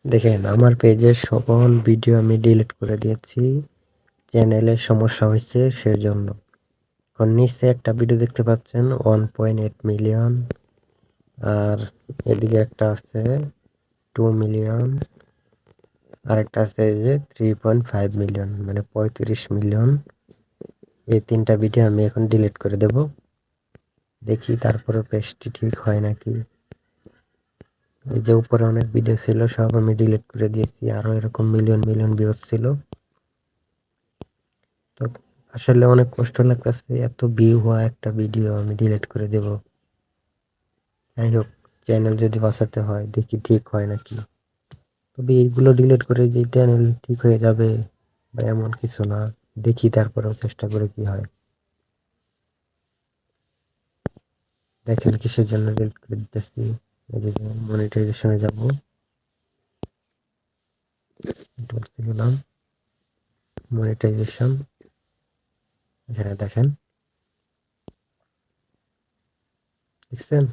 দেখেন আমার পেজের সকল ভিডিও আমি ডিলিট করে দিয়েছি। চ্যানেলের সমস্যা হয়েছে সেজন্য। এখন নিচে একটা ভিডিও দেখতে পাচ্ছেন 1.8 মিলিয়ন, আর এদিকে একটা আছে 2 মিলিয়ন, আর একটা আছে এই যে 3.5 মিলিয়ন, মানে 35 মিলিয়ন। এই তিনটা ভিডিও আমি এখন ডিলিট করে দেব। দেখি তারপরে পেজটি ঠিক হয় নাকি। এই যে উপরে অনেক ভিডিও ছিল সব আমি ডিলিট করে দিয়েছি, আরো এরকম মিলিয়ন মিলিয়ন ভিউজ ছিল। তো আসলে অনেক কষ্ট লাগতেছে, এত ভিউ হওয়া একটা ভিডিও আমি ডিলিট করে দেব। যাই হোক, চ্যানেল যদি বাঁচাতে হয় দেখি ঠিক হয় নাকি। তবে এইগুলো ডিলিট করে যে চ্যানেল ঠিক হয়ে যাবে বা এমন কিছু না, দেখি তারপরেও চেষ্টা করে কি হয়। দেখেন কিসের জন্য ডিলিট করে দিতেছি। এই যে মনিটাইজেশনে যাব, গেলাম মনিটাইজেশন, এখানে দেখেন, দেখছেন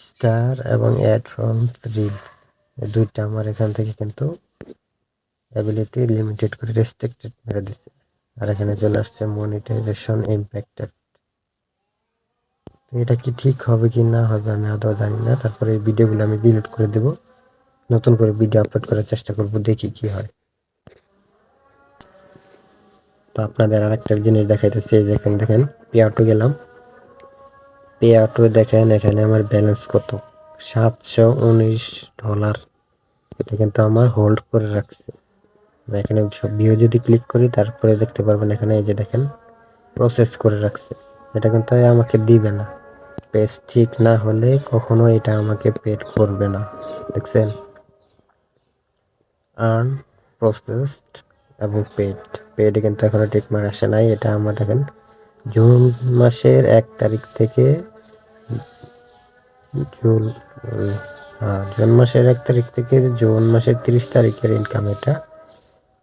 স্টার এবং অ্যাড ফ্রম রিলস, এই দুইটা আমার এখান থেকে কিন্তু অ্যাবিলিটি লিমিটেড করে রেস্ট্রিক্টেড মেরে দিচ্ছে। আর এখানে চলে আসছে মনিটাইজেশন ইম্প্যাক্টেড। তো এটা কি ঠিক হবে কি না হবে আমি আদৌ জানি না। তারপরে এই ভিডিওগুলো আমি ডিলিট করে দেব, নতুন করে ভিডিও আপলোড করার চেষ্টা করব, দেখি কি হয়। তো আপনাদের আরেকটা জিনিস দেখাইতেছি, এই যে এখানে দেখেন পে আউটে গেলাম, পে আউটে দেখেন এখানে আমার ব্যালেন্স কত, $719। এটা কিন্তু আমার হোল্ড করে রাখছে। এখানে সব ভিউ যদি ক্লিক করি তারপরে দেখতে পারবেন এখানে এই যে দেখেন প্রসেস করে রাখছে। এটা কিন্তু আমাকে দিবে না, পেজ ঠিক না হলে কখনো এটা আমাকে পেড করবে না। দেখছেন, আর্ন, প্রসেসড এবং পেড, পেড কিন্তু এখনো ঠিক মার আসে নাই। এটা আমার দেখেন জুন মাসের 1 তারিখ থেকে জুন জুন মাসের 1 তারিখ থেকে জুন মাসের 30 তারিখের ইনকাম এটা।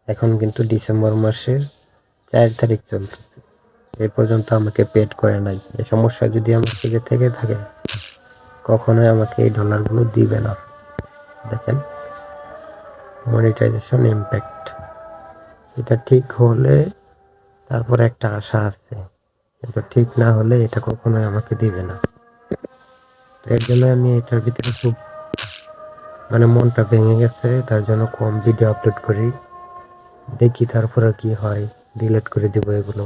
এখন কিন্তু ডিসেম্বর মাসের 4 তারিখ চলতেছে, এ পর্যন্ত আমাকে পেড করে নাই। এই সমস্যা যদি আমার থেকে থাকে কখনোই আমাকে এই ডলারগুলো দিবে না। দেখেন মনিটাইজেশন ইম্প্যাক্ট, এটা ঠিক হলে তারপরে একটা আশা আছে, কিন্তু ঠিক না হলে এটা কখনোই আমাকে দিবে না। তো এর জন্য আমি এটার ভিতরে খুব মানে মনটা ভেঙে গেছে, তার জন্য কম ভিডিও আপলোড করি, দেখি তারপরে কি হয়, ডিলিট করে দিব এগুলো।